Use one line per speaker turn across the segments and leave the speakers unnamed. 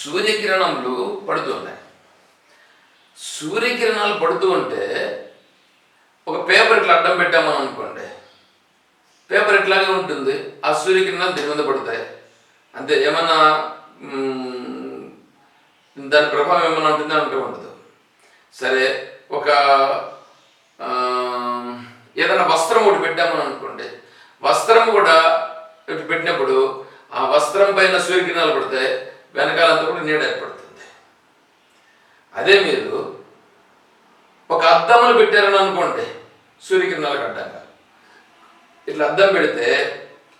సూర్యకిరణములు పడుతూ ఉన్నాయి. సూర్యకిరణాలు పడుతూ ఉంటే ఒక పేపర్ ఇట్లా అడ్డం పెట్టామని అనుకోండి, పేపర్ ఇట్లాగే ఉంటుంది, ఆ సూర్యకిరణాలు దీని మీద పడతాయి అంతే. ఏమన్నా దాని ప్రభావం ఏమన్నా ఉంటుందా అంటే ఉండదు. సరే, ఒక ఏదైనా వస్త్రం ఒకటి పెట్టామని అనుకోండి, వస్త్రం కూడా ఇటు పెట్టినప్పుడు ఆ వస్త్రం పైన సూర్యకిరణాలు పడతాయి, వెనకాలంతా కూడా నీడ ఏర్పడుతుంది. అదే మీరు ఒక అద్దములు పెట్టారని అనుకోండి, సూర్యకిరణాలకు అడ్డంగా ఇట్లా అద్దం పెడితే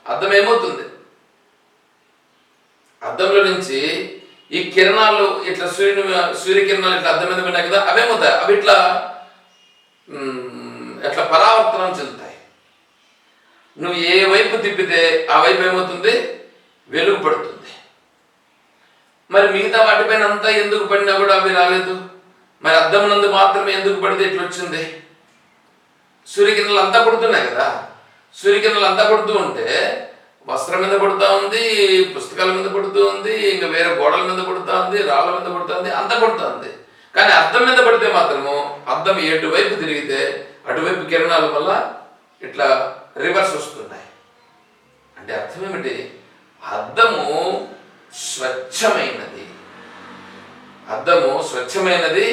అద్దం ఏమవుతుంది, అద్దంలో నుంచి ఈ కిరణాలు ఇట్లా సూర్యకిరణాలు ఇట్లా అద్దం మీద ఉన్నాయి కదా, అవేమవుతాయి, అవి ఇట్లా ఎట్లా పరావర్తనం చెందుతాయి. నువ్వు ఏ వైపు తిప్పితే ఆ వైపు ఏమవుతుంది, వెలుగు పడుతుంది. మరి మిగతా వాటిపైన అంతా ఎందుకు పడినా కూడా అవి రాలేదు, మరి అద్దం నందు మాత్రమే ఎందుకు పడితే ఇట్లా వచ్చింది? సూర్యకిరణాలు అంతా పడుతున్నాయి కదా, సూర్యకిరణాలు అంతా పడుతూ ఉంటే వస్త్రం మీద పడుతూ ఉంది, పుస్తకాల మీద పడుతూ ఉంది, ఇంకా వేరే గోడల మీద పడుతూ ఉంది, రాళ్ళ మీద పడుతూ ఉంది, అంతా పడుతూ ఉంది. కానీ అద్దం మీద పడితే మాత్రము అద్దం ఎటువైపు తిరిగితే అటువైపు కిరణాల వల్ల ఇట్లా రివర్స్ వస్తున్నాయి. అంటే అర్థం ఏమిటి? అద్దము స్వచ్ఛమైనది, అద్దము స్వచ్ఛమైనది.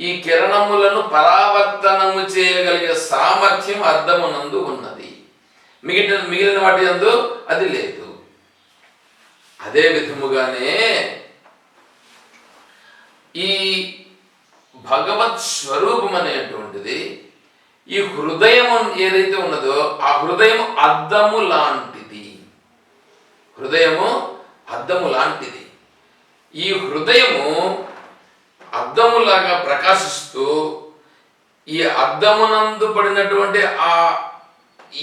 ఈ కిరణములను పరావర్తనము చేయగలిగే సామర్థ్యం అద్దమునందు ఉన్నది, మిగిలిన వాటి యందు అది లేదు. అదే విధముగానే ఈ భగవత్ స్వరూపం అనేటువంటిది, ఈ హృదయము ఏదైతే ఉన్నదో ఆ హృదయం అద్దము లాంటిది. హృదయము అద్దము లాంటిది. ఈ హృదయము అద్దములాగా ప్రకాశిస్తూ ఈ అద్దమునందు పడినటువంటి ఆ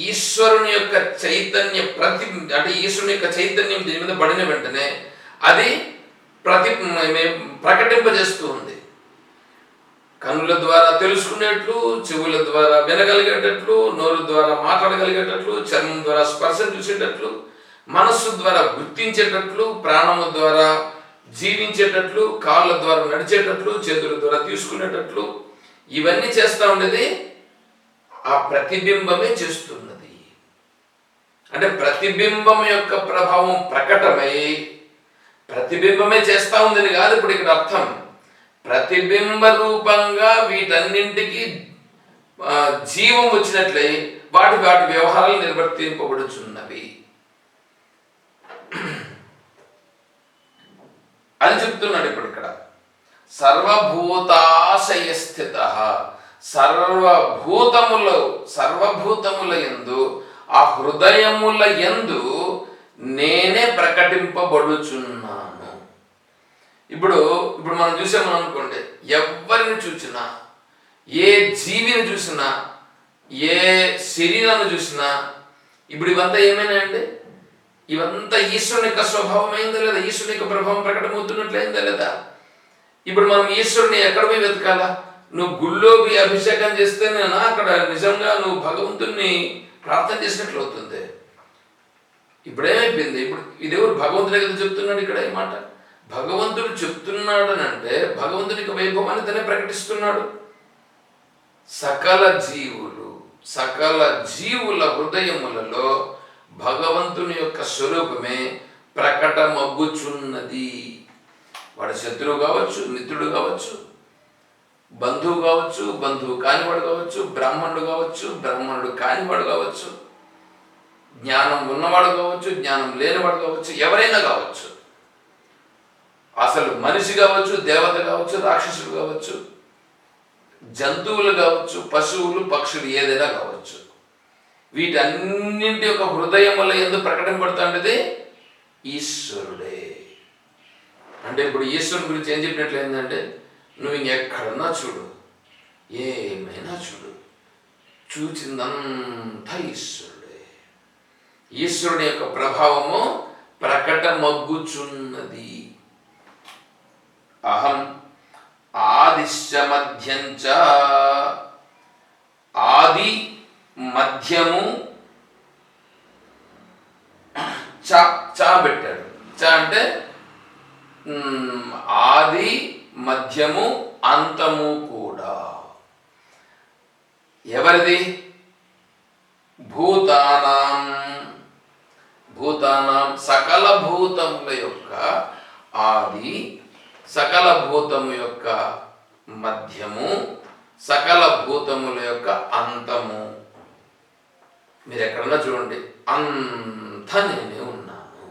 ఈశ్వరుని యొక్క చైతన్య అంటే ఈశ్వరుని యొక్క చైతన్యం దీని మీద పడిన వెంటనే అది ప్రకటింపజేస్తూ ఉంది. కన్నుల ద్వారా తెలుసుకునేట్లు, చెవుల ద్వారా వినగలిగేటట్లు, నోరు ద్వారా మాట్లాడగలిగేటట్లు, చర్మం ద్వారా స్పర్శ చూసేటట్లు, మనస్సు ద్వారా గుర్తించేటట్లు, ప్రాణము ద్వారా జీవించేటట్లు, కాళ్ళ ద్వారా నడిచేటట్లు, చేతుల ద్వారా తీసుకునేటట్లు, ఇవన్నీ చేస్తూ ఉండేది ఆ ప్రతిబింబమే చేస్తున్నది. అంటే ప్రతిబింబం యొక్క ప్రభావం ప్రకటమై ప్రతిబింబమే చేస్తూ ఉందని కాదు ఇప్పుడు ఇక్కడ అర్థం. ప్రతిబింబ రూపంగా వీటన్నింటికి జీవం వచ్చినట్లయి వాటి వ్యవహారాలు నిర్వర్తింపబడుచున్నవి. అది చెప్తున్నాడు ఇప్పుడు ఇక్కడ. సర్వభూతాశయ స్థిత, సర్వభూతముల యందు ఆ హృదయముల యందు నేనే ప్రకటింపబడుచున్నాను. ఇప్పుడు మనం చూసామని అనుకోండి, ఎవరిని చూసినా, ఏ జీవిని చూసినా, ఏ శరీరాన్ని చూసినా, ఇప్పుడు ఇవంతా ఏమైనాయండి? ఇవంతా ఈశ్వరుని యొక్క స్వభావం అయిందా లేదా? ఈశ్వరుని యొక్క ప్రభావం ప్రకటమవుతున్నట్లయిందా లేదా? ఇప్పుడు మనం ఈశ్వరుని ఎక్కడ పోయి వెతకాలా? నువ్వు గుళ్ళోకి అభిషేకం చేస్తే నేను అక్కడ నిజంగా నువ్వు భగవంతుని ప్రార్థన చేసినట్లు అవుతుంది. ఇప్పుడేమైపోయింది? ఇప్పుడు ఇదేవరు భగవంతుడే కదా చెప్తున్నాడు ఇక్కడ ఈ మాట. భగవంతుడు చెప్తున్నాడు అని అంటే భగవంతుని యొక్క వైభవాన్ని తనే ప్రకటిస్తున్నాడు. సకల జీవుల హృదయములలో భగవంతుని యొక్క స్వరూపమే ప్రకటమగ్గుచున్నది. వాడు శత్రువు కావచ్చు, మిత్రుడు కావచ్చు, బంధువు కావచ్చు, బంధువు కానివాడు కావచ్చు, బ్రాహ్మణుడు కావచ్చు, బ్రాహ్మణుడు కానివాడు కావచ్చు, జ్ఞానం ఉన్నవాడు కావచ్చు, జ్ఞానం లేనివాడు కావచ్చు, ఎవరైనా కావచ్చు, అసలు మనిషి కావచ్చు, దేవత కావచ్చు, రాక్షసుడు కావచ్చు, జంతువులు కావచ్చు, పశువులు, పక్షులు ఏదైనా కావచ్చు, వీటన్నింటి యొక్క హృదయముల యందు ప్రకటింపబడుతుండేది ఈశ్వరుడే. అంటే ఇప్పుడు ఈశ్వరుని గురించి ఏం చెప్పినట్లు ఏంటంటే, నువ్వు ఇంకెక్కడన్నా చూడు, ఏమైనా చూడు, చూచిందంతా ఈశ్వరుడే. ఈశ్వరుని యొక్క ప్రభావము ప్రకటమగ్గుచున్నది. అహం ఆదిశ్చ మధ్యంచ, ఆది మధ్యము, చ పెట్టాడు. చ అంటే ఆది మధ్యము అంతము కూడా ఎవరిది? భూతానాం సకల భూతముల యొక్క ఆది, సకల భూతము యొక్క మధ్యము, సకల భూతముల యొక్క అంతము. మీరు ఎక్కడన్నా చూడండి, అంత నేనే ఉన్నాను,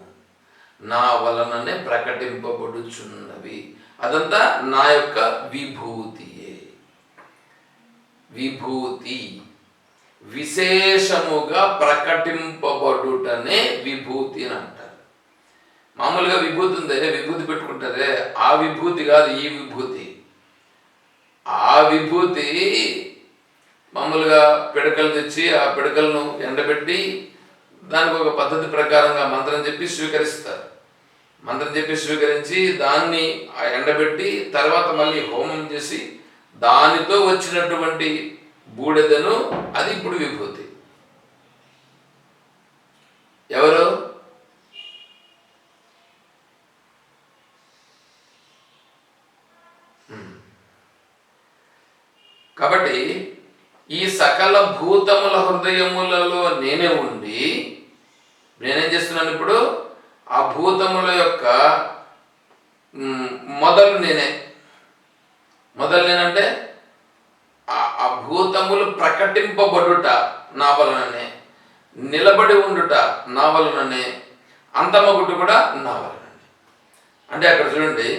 నా వలననే ప్రకటింపబడుచున్నవి. అదంతా నా యొక్క విభూతియే. విభూతి విశేషముగా ప్రకటింపబడుటనే విభూతి అని అంటారు. మామూలుగా విభూతి ఉందే, విభూతి పెట్టుకుంటారే, ఆ విభూతి కాదు ఈ విభూతి. ఆ విభూతి మామూలుగా పిడకలు తెచ్చి ఆ పిడకలను ఎండబెట్టి దానికి ఒక పద్ధతి ప్రకారంగా మంత్రం చెప్పి స్వీకరిస్తారు. మంత్రం చెప్పి స్వీకరించి దాన్ని ఎండబెట్టి తర్వాత మళ్ళీ హోమం చేసి దానితో వచ్చినటువంటి బూడిదను, అది ఇప్పుడు విభూతి. ఎవరు? కాబట్టి ఈ సకల భూతముల హృదయములలో నేనే ఉండి నేనేం చేస్తున్నాను ఇప్పుడు? ఆ భూతముల యొక్క మొదలు నేనంటే ఆ భూతములు ప్రకటింపబడుట నా వలననే, నిలబడి ఉండుట నా వలననే, అంతమొకటి కూడా నా వలననే. అంటే అక్కడ చూడండి,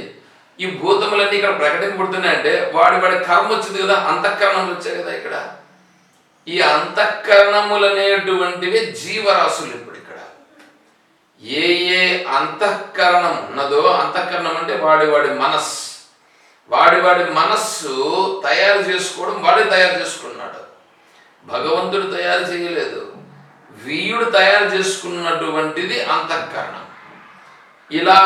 ఈ భూతములన్నీ ఇక్కడ ప్రకటింపబడుతున్నాయంటే వాడి కర్మ వచ్చింది కదా, అంతఃకరణములు వచ్చాయి కదా. ఇక్కడ ఈ అంతఃకరణములు అనేటువంటివి జీవరాశులు. ఇప్పుడు ఇక్కడ ఏ ఏ అంతఃకరణం ఉన్నదో, అంతఃకరణం అంటే వాడి మనస్సు తయారు చేసుకోవడం, వాడే తయారు చేసుకున్నాడు. భగవంతుడు తయారు చేయలేదు, వీయుడు తయారు చేసుకున్నటువంటిది అంతఃకరణం. ఇలా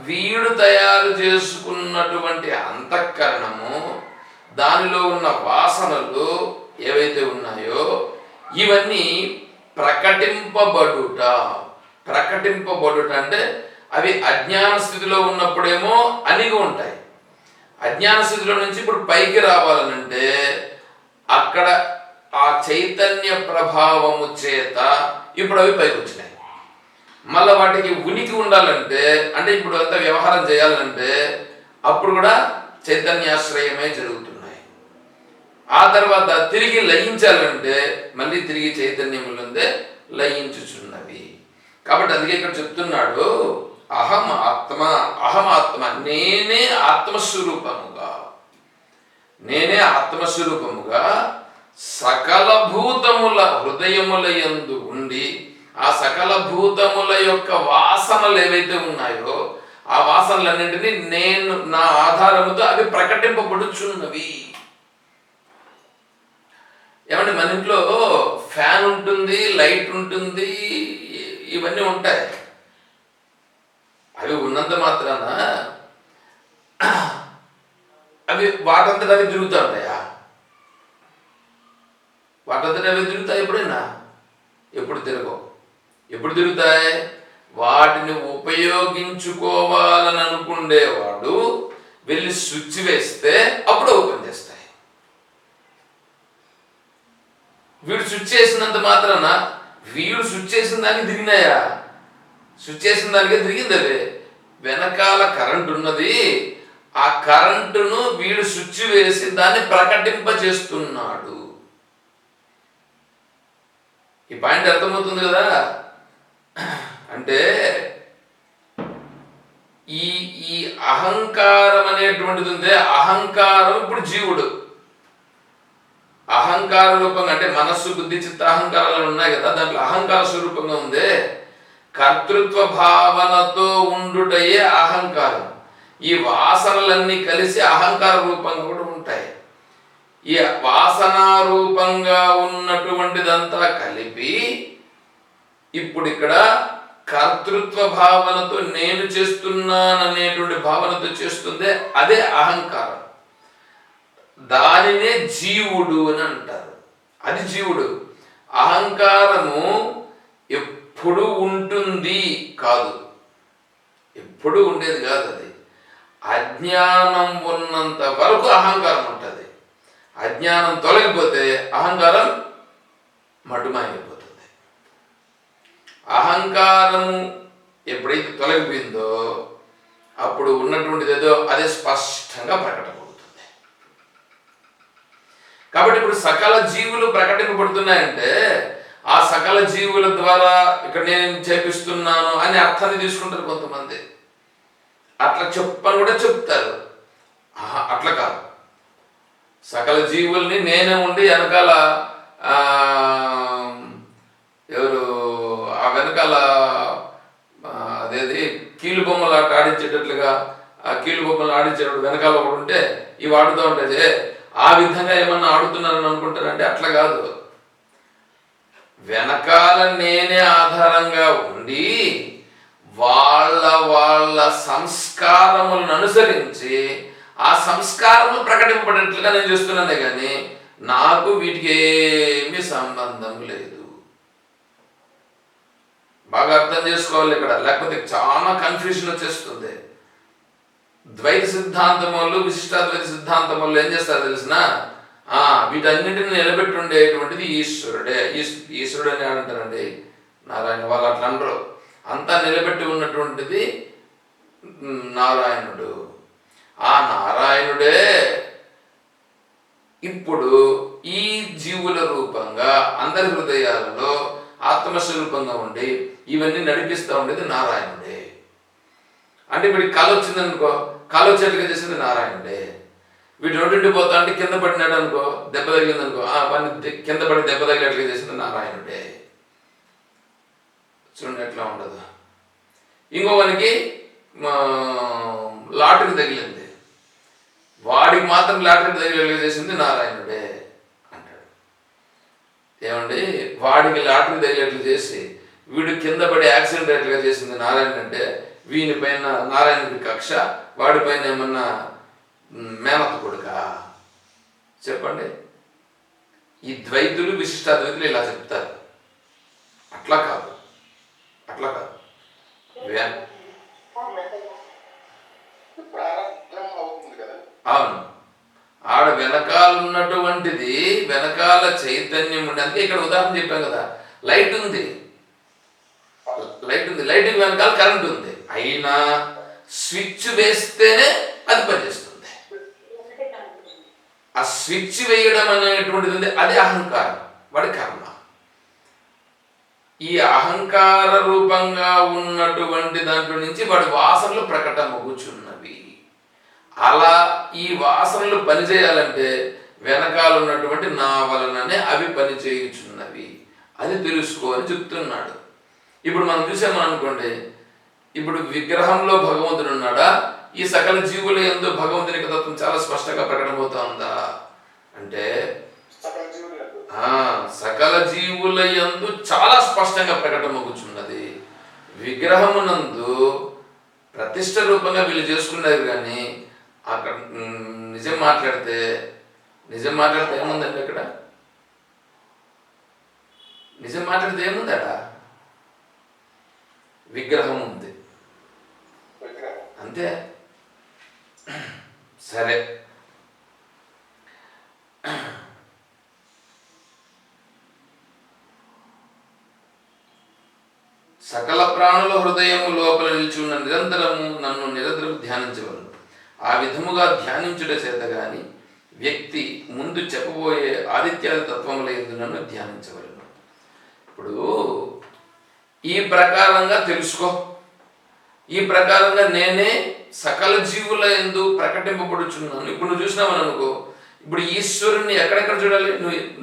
వీయుడు తయారు చేసుకున్నటువంటి అంతఃకరణము, దానిలో ఉన్న వాసనలు ఏవైతే ఉన్నాయో ఇవన్నీ ప్రకటింపబడుట అంటే అవి అజ్ఞాన స్థితిలో ఉన్నప్పుడేమో అణిగి ఉంటాయి. అజ్ఞాన స్థితిలో నుంచి ఇప్పుడు పైకి రావాలనంటే అక్కడ ఆ చైతన్య ప్రభావము చేత ఇప్పుడు అవి పైకి వచ్చినాయి. మళ్ళీ వాటికి ఉనికి ఉండాలంటే, అంటే ఇప్పుడు అంతా వ్యవహారం చేయాలంటే అప్పుడు కూడా చైతన్యాశ్రయమే జరుగుతున్నాయి. ఆ తర్వాత తిరిగి లయించాలంటే మళ్ళీ తిరిగి చైతన్యములందే లయించుచున్నవి. కాబట్టి అందుకే ఇక్కడ చెప్తున్నాడు, అహం ఆత్మ, నేనే ఆత్మస్వరూపముగా సకల భూతముల హృదయముల యందు ఉండి ఆ సకల భూతముల యొక్క వాసనలు ఏవైతే ఉన్నాయో ఆ వాసనలన్నింటినీ నేను నా ఆధారముతో అవి ప్రకటింపబడుచున్నవి. ఏమంటే మన ఇంట్లో ఫ్యాన్ ఉంటుంది, లైట్ ఉంటుంది, ఇవన్నీ ఉంటాయి. అవి ఉన్నంత మాత్రాన అవి వాటంతట అవి తిరుగుతూ ఉంటాయా? వాటంతట అవి తిరుగుతాయి ఎప్పుడైనా? ఎప్పుడు తిరగవు. ఎప్పుడు తిరుగుతాయి? వాటిని ఉపయోగించుకోవాలని అనుకునేవాడు వెళ్ళి స్విచ్ వేస్తే అప్పుడు ఓపెన్ చేస్తాయి. వీడు స్విచ్ చేసినంత మాత్రాన వీడు స్విచ్ చేసిన దానికి తిరిగినాయా? స్విచ్ చేసిన దానికే తిరిగింది. అవే వెనకాల కరెంట్ ఉన్నది, ఆ కరెంటును వీడు స్విచ్ వేసి దాన్ని ప్రకటింపజేస్తున్నాడు. ఈ పాయింట్ అర్థమవుతుంది కదా? అంటే ఈ అహంకారం అనేటువంటిది ఉందే, అహంకారం ఇప్పుడు జీవుడు అహంకార రూపంగా, అంటే మనస్సు బుద్ధి చిత్త అహంకారాలు ఉన్నాయి కదా, దాంట్లో అహంకార స్వరూపంగా ఉందే. కర్తృత్వ భావనతో ఉండుటయే అహంకారం. ఈ వాసనలన్నీ కలిసి అహంకార రూపంగా కూడా ఉంటాయి. ఈ వాసనా రూపంగా ఉన్నటువంటిదంతా కలిపి ఇప్పుడు ఇక్కడ కర్తృత్వ భావనతో నేను చేస్తున్నాననేటువంటి భావనతో చేస్తుందే అదే అహంకారం. దానినే జీవుడు అని అంటారు. అది జీవుడు. అహంకారము ఎప్పుడు ఉంటుంది కాదు, ఎప్పుడు ఉండేది కాదు. అది అజ్ఞానం ఉన్నంత వరకు అహంకారం ఉంటుంది. అజ్ఞానం తొలగిపోతే అహంకారం మటుమాయమైపోతుంది. అహంకారం ఎప్పుడైతే తొలగిపోయిందో అప్పుడు ఉన్నటువంటిది ఏదో అదే స్పష్టంగా ప్రకటమవుతుంది. కాబట్టి ఇప్పుడు సకల జీవులు ప్రకటింపబడుతున్నాయంటే ఆ సకల జీవుల ద్వారా ఇక్కడ నేను చేపిస్తున్నాను అనే అర్థాన్ని తీసుకుంటారు కొంతమంది. అట్లా చెప్పని కూడా చెప్తారు. అట్లా కాదు. సకల జీవుల్ని నేనే ఉండి వెనకాల ఎవరు ఆ వెనకాల అదేది కీలు బొమ్మలు ఆడించేటట్లుగా ఆ కీలు బొమ్మలు ఆడించేటప్పుడు వెనకాల ఒకటి ఉంటే ఇవి ఆడుతూ ఉంటుంది. ఆ విధంగా ఏమన్నా ఆడుతున్నారని అనుకుంటారంటే అట్లా కాదు. వెనకాల నేనే ఆధారంగా ఉండి వాళ్ళ వాళ్ళ సంస్కారములను అనుసరించి ఆ సంస్కారములు ప్రకటింపబడేట్లుగా నేను చేస్తున్నానే కానీ నాకు వీటికి ఏమీ సంబంధం లేదు. బాగా అర్థం చేసుకోవాలి ఇక్కడ, లేకపోతే చాలా కన్ఫ్యూజన్ వచ్చేస్తుంది. ద్వైత సిద్ధాంతం వాళ్ళు విశిష్టాద్వైత సిద్ధాంతం వాళ్ళు ఏం చేస్తారు తెలిసిన, వీటన్నిటిని నిలబెట్టి ఉండేటువంటిది ఈశ్వరుడే. ఈశ్వరుడు అని అంటారండి నారాయణ వాళ్ళు అట్లా అనరు. అంతా నిలబెట్టి ఉన్నటువంటిది నారాయణుడు. ఆ నారాయణుడే ఇప్పుడు ఈ జీవుల రూపంగా అందరి హృదయాలలో ఆత్మస్వరూపంగా ఉండి ఇవన్నీ నడిపిస్తూ ఉండేది నారాయణుడే. అంటే వీడికి కళ వచ్చిందనుకో, కళ వచ్చేట్టుగా చేసింది నారాయణుడే. వీడు రోడ్డు పోతా అంటే కింద పడినాడు అనుకో, దెబ్బ తగిలింది అనుకో, పని కింద పడి దెబ్బ తగిలేట్లుగా చేసింది నారాయణుడే. చూడండి ఎట్లా ఉండదు. ఇంకోవనికి లాటరీ తగిలింది, వాడికి మాత్రం లాటరీ తగిలేట్లుగా చేసింది నారాయణుడే అంటాడు. ఏమండి, వాడికి లాటరీ తగిలేట్లు చేసి వీడు కింద పడి యాక్సిడెంట్ అయ్యేట్లుగా చేసింది నారాయణ అంటే వీని పైన నారాయణుడి కక్ష, వాడిపైన ఏమన్నా మేనత్త కొడుకా? చెప్పండి. ఈ ద్వైతులు విశిష్టాద్వైతులు ఇలా చెప్తారు. అట్లా కాదు, అట్లా కాదు. అవును, ఆడ వెనకాల ఉన్నటువంటిది వెనకాల చైతన్యం ఉండి, అందుకే ఇక్కడ ఉదాహరణ చెప్పాం కదా, లైట్ ఉంది, లైట్ వెనకాల కరెంట్ ఉంది, అయినా స్విచ్ వేస్తేనే అది పనిచేస్తుంది. ఆ స్విచ్ వేయడం అనేటువంటిది ఉంది, అది అహంకారం, వాడి కర్మ. ఈ అహంకార రూపంగా ఉన్నటువంటి దాంట్లో నుంచి వాడి వాసనలు ప్రకటమగుచున్నవి. అలా ఈ వాసనలు పనిచేయాలంటే వెనకాల ఉన్నటువంటి నా వలననే అవి పనిచేయుచున్నవి, అది తెలుసుకో అని చెప్తున్నాడు. ఇప్పుడు మనం చూసామనుకోండి, ఇప్పుడు విగ్రహంలో భగవంతుడు ఉన్నాడా? ఈ సకల జీవుల యందు భగవంతుని యొక్క తత్వం చాలా స్పష్టంగా ప్రకటమవుతా ఉందా అంటే సకల జీవుల యందు చాలా స్పష్టంగా ప్రకటమవుతున్నది. విగ్రహమునందు ప్రతిష్ట రూపంగా వీళ్ళు చేసుకున్నారు, కానీ అక్కడ నిజం మాట్లాడితే ఏముందండి? అక్కడ నిజం మాట్లాడితే ఏముందట? విగ్రహం ఉంది అంతే. సరే, సకల ప్రాణుల హృదయము లోపల నిలిచి ఉన్న నిరంతరము నన్ను నిరంతరం ధ్యానించవలను. ఆ విధముగా ధ్యానించుట చేత గాని వ్యక్తి ముందు చెప్పబోయే ఆదిత్యాది తత్వముల యందు నన్ను ధ్యానించవలను. ఇప్పుడు ఈ ప్రకారంగా తెలుసుకో, ఈ ప్రకారంగా నేనే సకల జీవుల యందు ప్రకటింపబడుచున్నాను. ఇప్పుడు నువ్వు చూసినావని అనుకో, ఇప్పుడు ఈశ్వరుణ్ణి ఎక్కడెక్కడ చూడాలి?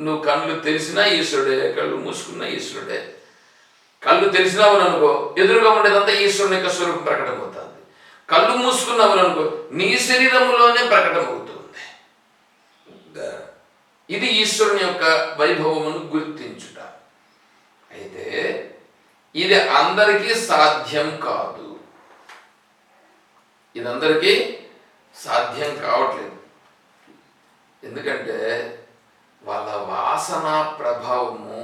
నువ్వు కళ్ళు తెరిచినా ఈశ్వరుడే, కళ్ళు మూసుకున్నా ఈశ్వరుడే. కళ్ళు తెరిచినావని అనుకో, ఎదురుగా ఉండేదంతా ఈశ్వరుని యొక్క స్వరూపం ప్రకటమవుతుంది. కళ్ళు మూసుకున్నావని అనుకో, నీ శరీరంలోనే ప్రకటమవుతుంది. ఇది ఈశ్వరుని యొక్క వైభవమును గుర్తించుట. అయితే ఇది అందరికీ సాధ్యం కాదు, ఇది అందరికీ సాధ్యం కావట్లేదు. ఎందుకంటే వాళ్ళ వాసన ప్రభావము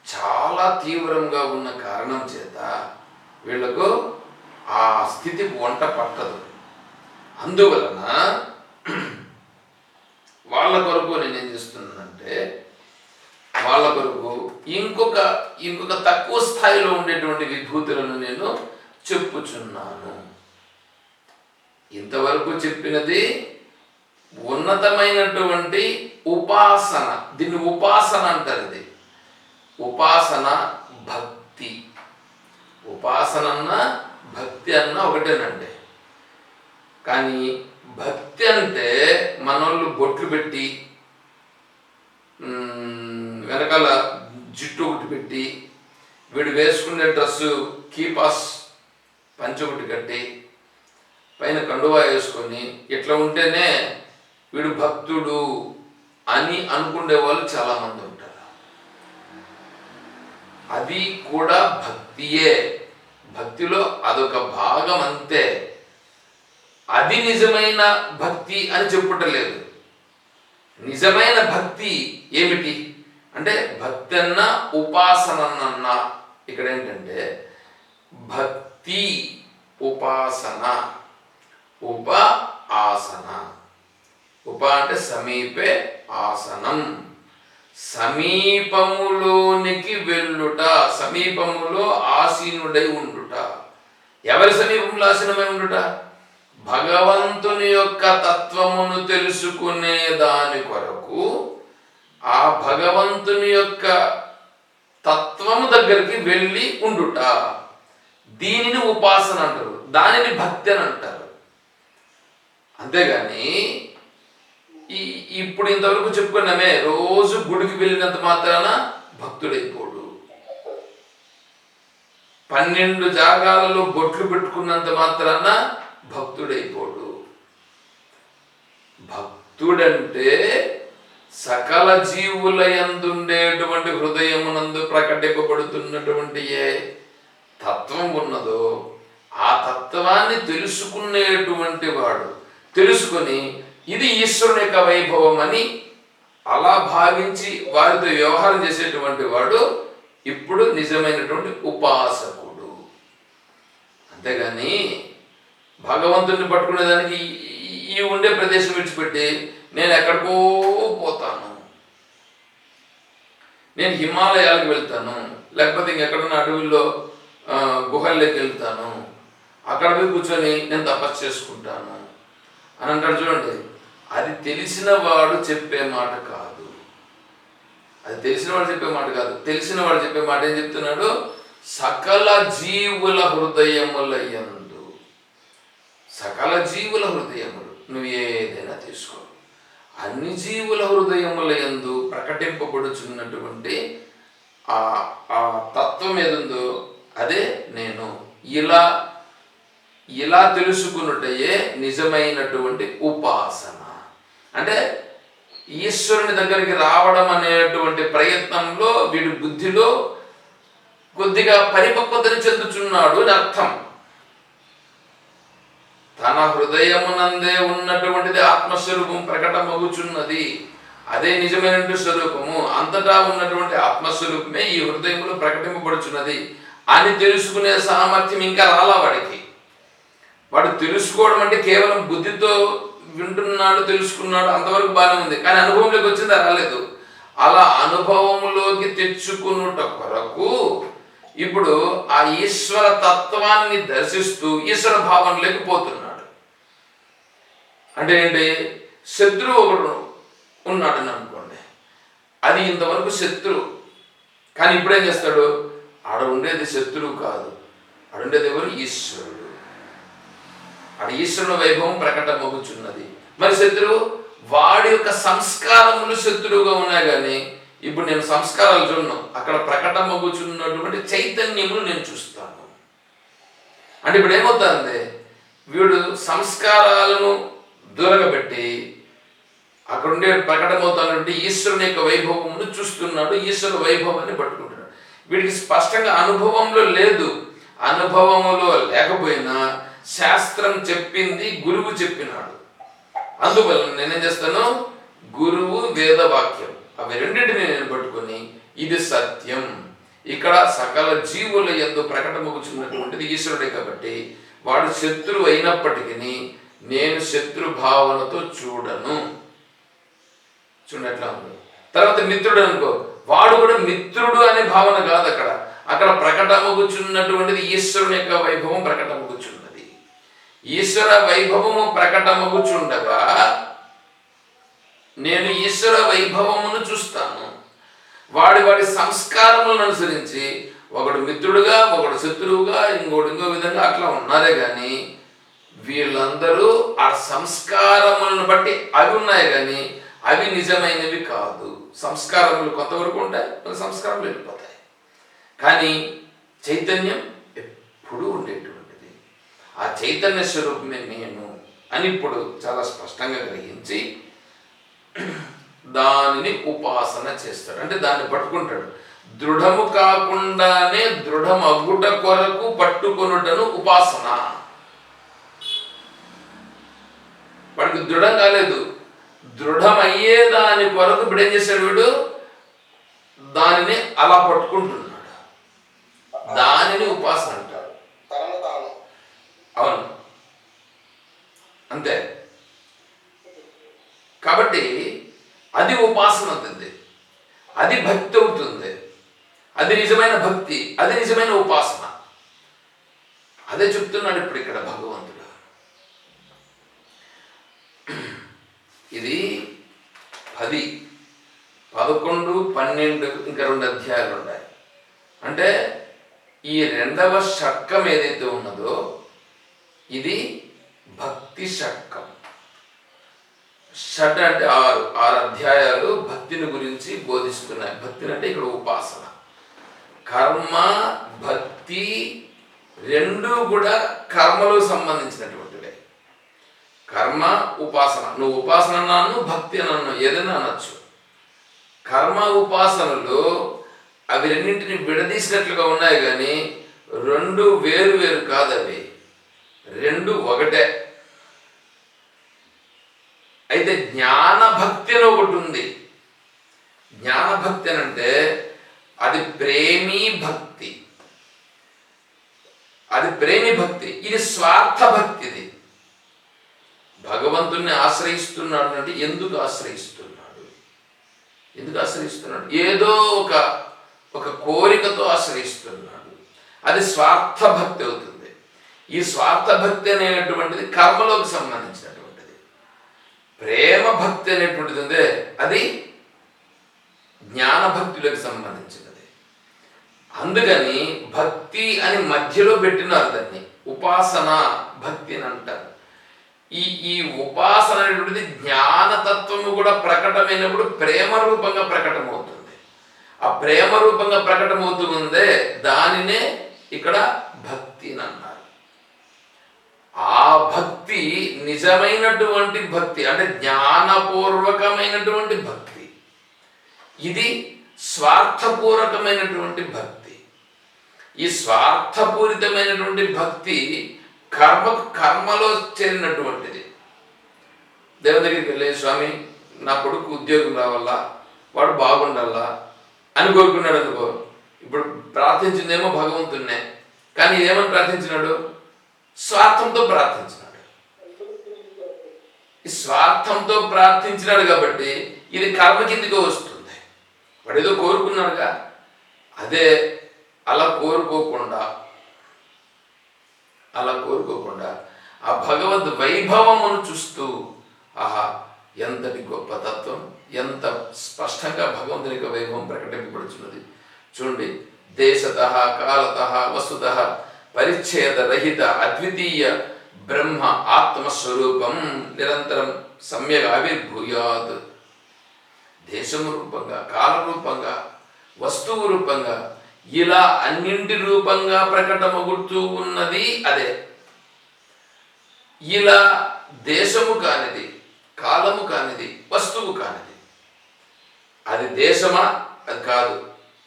చాలా తీవ్రంగా ఉన్న కారణం చేత వీళ్ళకు ఆ స్థితి వంట పట్టదు. అందువలన వాళ్ళ కొరకు నేనేం చేస్తున్నానంటే, వాళ్ళ కొరకు ఇంకొక తక్కువ స్థాయిలో ఉండేటువంటి విభూతులను నేను చెప్పుచున్నాను. ఇంతవరకు చెప్పినది ఉన్నతమైనటువంటి ఉపాసన. దీన్ని ఉపాసన అంటారు. ఇది ఉపాసన, భక్తి. ఉపాసన అన్న భక్తి అన్న ఒకటేనండి. కానీ భక్తి అంటే మనోళ్ళు బొట్లు పెట్టి వెనకాల జుట్టు ఒకటి పెట్టి, వీడు వేసుకునే డ్రెస్సు కీపాస్ పంచె ఒకటి కట్టి, పైన కండువా వేసుకొని ఇట్లా ఉంటేనే వీడు భక్తుడు అని అనుకునే వాళ్ళు చాలామంది ఉంటారు. అది కూడా భక్తియే, భక్తిలో అదొక భాగం అంతే. అది నిజమైన భక్తి అని చెప్పుటలేదు. నిజమైన భక్తి ఏమిటి అంటే, భక్తి అన్న ఉపాసన అన్న ఇక్కడ ఏంటంటే, భక్తి ఉపాసన. ఉప ఆసన. ఉప అంటే సమీపే, ఆసనం సమీపములోనికి వెళ్ళుట, సమీపములో ఆసీనుడై ఉండుట. ఎవరి సమీపంలో ఆసీనమై ఉండుట? భగవంతుని యొక్క తత్వమును తెలుసుకునే దాని కొరకు ఆ భగవంతుని యొక్క తత్వము దగ్గరికి వెళ్ళి ఉండుట. దీనిని ఉపాసన అంటారు, దానిని భక్తి అని అంటారు. అంతేగాని ఇప్పుడు ఇంతవరకు చెప్పుకున్నామే, రోజు గుడికి వెళ్ళినంత మాత్రాన భక్తుడైపోడు. 12 జాగాలలో బొట్లు పెట్టుకున్నంత మాత్రాన భక్తుడైపోడు. భక్తుడంటే సకల జీవుల యందుండేటువంటి హృదయమునందు ప్రకటింపబడుతున్నటువంటి ఏ తత్వం ఉన్నదో ఆ తత్వాన్ని తెలుసుకునేటువంటి వాడు, తెలుసుకొని ఇది ఈశ్వరుని యొక్క వైభవం అని అలా భావించి వారితో వ్యవహారం చేసేటువంటి వాడు ఇప్పుడు నిజమైనటువంటి ఉపాసకుడు. అంతేగాని భగవంతుడిని పట్టుకునేదానికి ఈ ఉండే ప్రదేశం విడిచిపెట్టి నేను ఎక్కడికో పోతాను, నేను హిమాలయాలకు వెళ్తాను, లేకపోతే ఇంకెక్కడున్న అడవుల్లో గుహల్లోకి వెళ్తాను, అక్కడ పోయి కూర్చొని నేను తపస్సు చేసుకుంటాను అని అంటాడు. చూడండి, అది తెలిసిన వాడు చెప్పే మాట కాదు. అది తెలిసిన వాడు చెప్పే మాట కాదు. తెలిసిన వాడు చెప్పే మాట ఏం చెప్తున్నాడు? సకల జీవుల హృదయముల యందు. సకల జీవుల హృదయములు నువ్వు ఏదైనా తీసుకో, అన్ని జీవుల హృదయముల యందు ప్రకటింపబడుచున్నటువంటి ఆ తత్వం ఏదుందో అదే నేను. ఇలా తెలుసుకున్నట్టయే నిజమైనటువంటి ఉపాసన. అంటే ఈశ్వరుని దగ్గరికి రావడం అనేటువంటి ప్రయత్నంలో వీడి బుద్ధిలో కొద్దిగా పరిపక్వతని చెందుచున్నాడు అని అర్థం. తన హృదయమునందే ఉన్నటువంటిది ఆత్మస్వరూపం ప్రకటమగుచున్నది, అదే నిజమైనటువంటి స్వరూపము, అంతటా ఉన్నటువంటి ఆత్మస్వరూపమే ఈ హృదయంలో ప్రకటింపబడుచున్నది అని తెలుసుకునే సామర్థ్యం ఇంకా రాలా వాడికి. వాడు తెలుసుకోవడం అంటే కేవలం బుద్ధితో వింటున్నాడు, తెలుసుకున్నాడు, అంతవరకు బాగానే ఉంది. కానీ అనుభవంలోకి వచ్చిందా? రాలేదు. అలా అనుభవంలోకి తెచ్చుకున్నట కొరకు ఇప్పుడు ఆ ఈశ్వర తత్వాన్ని దర్శిస్తూ ఈశ్వర భావంలోకి పోతున్నాడు. అంటే ఏంటి? శత్రువు ఒకడు ఉన్నాడని అనుకోండి, అది ఇంతవరకు శత్రువు. కానీ ఇప్పుడేం చేస్తాడు? ఆడ ఉండేది శత్రువు కాదు, ఆడుండేది ఎవరు? ఈశ్వరుడు. ఆడ ఈశ్వరుని వైభవం ప్రకటమగుచున్నది. మరి శత్రువు వాడి యొక్క సంస్కారములు శత్రువుగా ఉన్నాయి. కానీ ఇప్పుడు నేను సంస్కారాలు చూడను, అక్కడ ప్రకటమగుచున్నటువంటి చైతన్యములు నేను చూస్తాను. అంటే ఇప్పుడు ఏమవుతుంది? వీడు సంస్కారాలను దూరగబెట్టి అక్కడ ఉండే ప్రకటమవుతున్నటువంటి ఈశ్వరుని యొక్క వైభవమును చూస్తున్నాడు, ఈశ్వర వైభవాన్ని పట్టుకుంటున్నాడు. వీడికి స్పష్టంగా అనుభవంలో లేదు. అనుభవములో లేకపోయినా శాస్త్రం చెప్పింది, గురువు చెప్పినాడు. అందువల్ల నేనేం చేస్తాను? గురువు వేదవాక్యం అవి రెండింటిని నేను పట్టుకొని ఇది సత్యం, ఇక్కడ సకల జీవుల యందు ప్రకటమగుచున్నటువంటిది ఈశ్వరుడే కాబట్టి వాడు శత్రువు అయినప్పటికీ నేను శత్రు భావనతో చూడను. చూడండి ఎట్లా ఉంది. తర్వాత మిత్రుడు అనుకో, వాడు కూడా మిత్రుడు అనే భావన కాదు. అక్కడ ప్రకటమగుచున్నటువంటిది ఈశ్వరుని యొక్క వైభవం ప్రకటమగుచున్నది. ఈశ్వర వైభవము ప్రకటమగుచుండగా నేను ఈశ్వర వైభవమును చూస్తాను. వాడి సంస్కారములను అనుసరించి ఒకడు మిత్రుడుగా, ఒకడు శత్రువుగా, ఇంకో విధంగా అట్లా ఉన్నారే కానీ వీళ్ళందరూ ఆ సంస్కారములను బట్టి అవి ఉన్నాయి కానీ అవి నిజమైనవి కాదు. సంస్కారములు కొంతవరకు ఉంటాయి, సంస్కారములు వెళ్ళిపోతాయి. కానీ చైతన్యం ఎప్పుడూ ఉండేటువంటిది. ఆ చైతన్య స్వరూపమే నేను అని ఇప్పుడు చాలా స్పష్టంగా గ్రహించి దానిని ఉపాసన చేస్తాడు. అంటే దాన్ని పట్టుకుంటాడు. దృఢము కాకుండానే దృఢమగుట కొరకు పట్టుకొనుటను ఉపాసన. వాడికి దృఢం కాలేదు, దృఢమయ్యే దాని కొరకు ఇప్పుడు ఏం చేశాడు వీడు, దానిని అలా పట్టుకుంటున్నాడు. దానిని ఉపాసన అంటారు. అవును, అంతే. కాబట్టి అది ఉపాసన అవుతుంది, అది భక్తి అవుతుంది, అది నిజమైన భక్తి, అది నిజమైన ఉపాసన. అదే చెప్తున్నాడు ఇప్పుడు ఇక్కడ భగవంతుడు. ఇది 10, 11, 12 ఇంకా 2 అధ్యాయాలు ఉన్నాయి. అంటే ఈ 2వ షట్కం ఏదైతే ఉన్నదో ఇది భక్తి షట్కం. షట్ అంటే 6 అధ్యాయాలు భక్తిని గురించి బోధిస్తున్నాయి. భక్తిని అంటే ఇక్కడ ఉపాసన. కర్మ భక్తి రెండు కూడా కర్మలకు సంబంధించినటువంటివే. కర్మ ఉపాసన, నువ్వు ఉపాసన అన్నాను, భక్తి అన్నాను, ఏదైనా అనొచ్చు. కర్మ ఉపాసనలు అవి రెండింటిని విడదీసినట్లుగా ఉన్నాయి కానీ 2 వేరు వేరు కాదు, అవి 2 ఒకటే. అయితే జ్ఞానభక్తి అని ఒకటి ఉంది. జ్ఞానభక్తి అని అంటే అది ప్రేమీ భక్తి, అది ప్రేమి భక్తి. ఇది స్వార్థ భక్తి. ఇది భగవంతుణ్ణి ఆశ్రయిస్తున్నాడు అంటే ఎందుకు ఆశ్రయిస్తున్నాడు? ఎందుకు ఆశ్రయిస్తున్నాడు? ఏదో ఒక కోరికతో ఆశ్రయిస్తున్నాడు. అది స్వార్థ భక్తి అవుతుంది. ఈ స్వార్థ భక్తి అనేటువంటిది కర్మలోకి సంబంధించినటువంటిది. ప్రేమ భక్తి అనేటువంటిది ఉందే అది జ్ఞానభక్తులకు సంబంధించినది. అందుకని భక్తి అని మధ్యలో పెట్టినారు, దాన్ని ఉపాసన భక్తి అని అంటారు. ఈ ఉపాసన అనేటువంటిది జ్ఞానతత్వము కూడా ప్రకటమైనప్పుడు ప్రేమ రూపంగా ప్రకటమవుతుంది. ఆ ప్రేమ రూపంగా ప్రకటమవుతుందే దానినే ఇక్కడ భక్తి అని అన్నారు. ఆ భక్తి నిజమైనటువంటి భక్తి, అంటే జ్ఞానపూర్వకమైనటువంటి భక్తి. ఇది స్వార్థపూర్వకమైనటువంటి భక్తి. ఈ స్వార్థపూరితమైనటువంటి భక్తి కర్మలో చేరినటువంటిది. దేవుని దగ్గరికి వెళ్ళే, స్వామి నా కొడుకు ఉద్యోగం రావాలా, వాడు బాగుండాలా అని కోరుకున్నాడు అనుకో. ఇప్పుడు ప్రార్థించిందేమో భగవంతున్నే, కానీ ఏమని ప్రార్థించినాడు? స్వార్థంతో ప్రార్థించినాడు. ఈ స్వార్థంతో ప్రార్థించినాడు కాబట్టి ఇది కర్మ కిందికి వస్తుంది. వాడు ఏదో కోరుకున్నాడుగా, అదే అలా కోరుకోకుండా ఆ భగవద్ వైభవమును చూస్తూ, ఆహా ఎంతటి గొప్ప తత్వం, ఎంత స్పష్టంగా భగవంతుని యొక్క వైభవం ప్రకటింపబడుచున్నది. చూడండి, దేశతః కాలతః వస్తుతః పరిచ్ఛేద రహిత అద్వితీయ బ్రహ్మ ఆత్మస్వరూపం నిరంతరం సమ్యక్ ఆవిర్భూయాత్. దేశము రూపంగా, కాల రూపంగా, వస్తువు రూపంగా, ఇలా అన్నింటి రూపంగా ప్రకటమగుతూ ఉన్నది అదే. ఇలా దేశము కానిది, కాలము కానిది, వస్తువు కానిది. అది దేశమా? అది కాదు.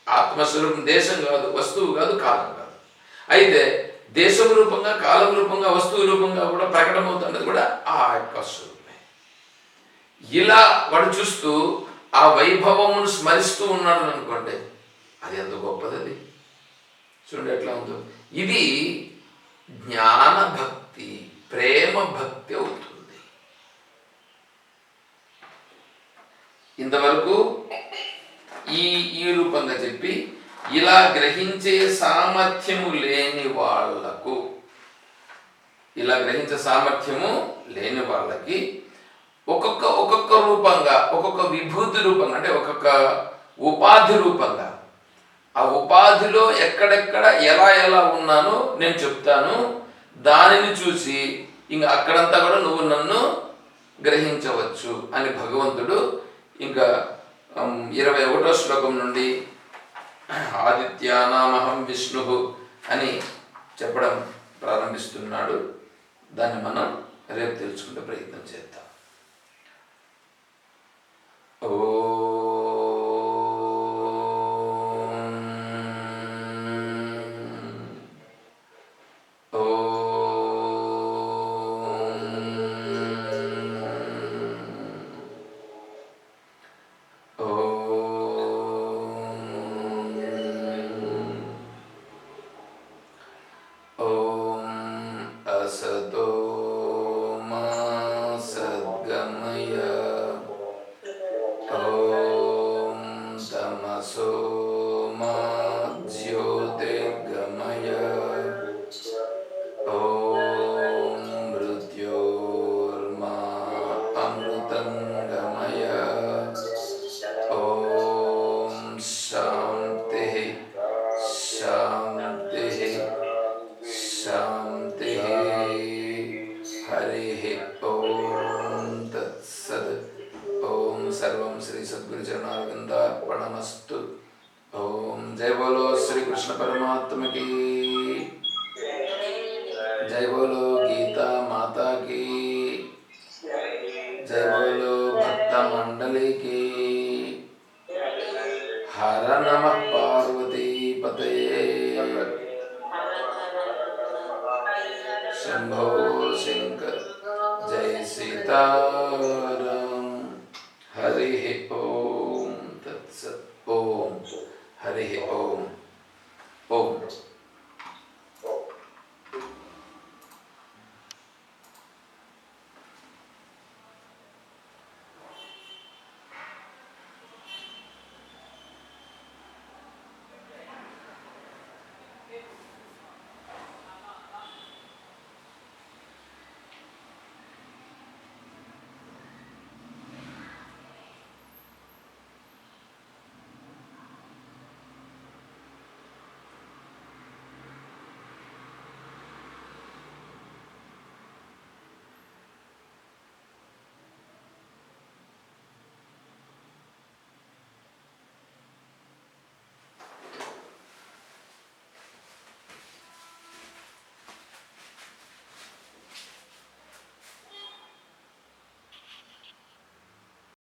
ఆత్మస్వరూపం దేశం కాదు, వస్తువు కాదు, కాలం కాదు. అయితే దేశము రూపంగా, కాలం రూపంగా, వస్తువు రూపంగా కూడా ప్రకటమవుతున్నది కూడా ఆ యొక్క స్వరూపమే. ఇలా వాడు చూస్తూ ఆ వైభవమును స్మరిస్తూ ఉన్నాడు అనుకోండి, అది ఎంత గొప్పది. అది చూడండి ఎట్లా ఉందో. ఇది జ్ఞాన భక్తి, ప్రేమ భక్తి అవుతుంది. ఇంతవరకు ఈ ఈ రూపంగా చెప్పి ఇలా గ్రహించే సామర్థ్యము లేని వాళ్లకు, ఇలా గ్రహించే సామర్థ్యము లేని వాళ్ళకి ఒక్కొక్క రూపంగా, ఒక్కొక్క విభూతి రూపంగా, అంటే ఒక్కొక్క ఉపాధి రూపంగా, ఆ ఉపాధిలో ఎక్కడెక్కడ ఎలా ఎలా ఉన్నానో నేను చెప్తాను. దానిని చూసి ఇంకా అక్కడంతా కూడా నువ్వు నన్ను గ్రహించవచ్చు అని భగవంతుడు ఇంకా 21వ శ్లోకం నుండి ఆదిత్యానామహం విష్ణు అని చెప్పడం ప్రారంభిస్తున్నాడు. దాన్ని మనం రేపు తెలుసుకుంటే ప్రయత్నం చేద్దాం. असतो मा सद्गमय, ॐ तमसो मा ज्योतिर्गमय, ॐ मृत्योर्मा अमृतं गमय, ॐ शान्तिः शान्तिः शान्तिः। हरिः ॐ तत्सत्। ॐ सर्वं श्री सद्गुरु चरणारविन्दार्पणमस्तु। ॐ जय बोलो श्री कृष्ण परमात्मा की, जय बोलो गीता माता की, जय बोलो भक्त मंडली की। हर नमः पार्वती पतये, शंभो शंकर, जय सीताराम। हरिः ॐ तत्सत्। ॐ हरिः ॐ। ॐ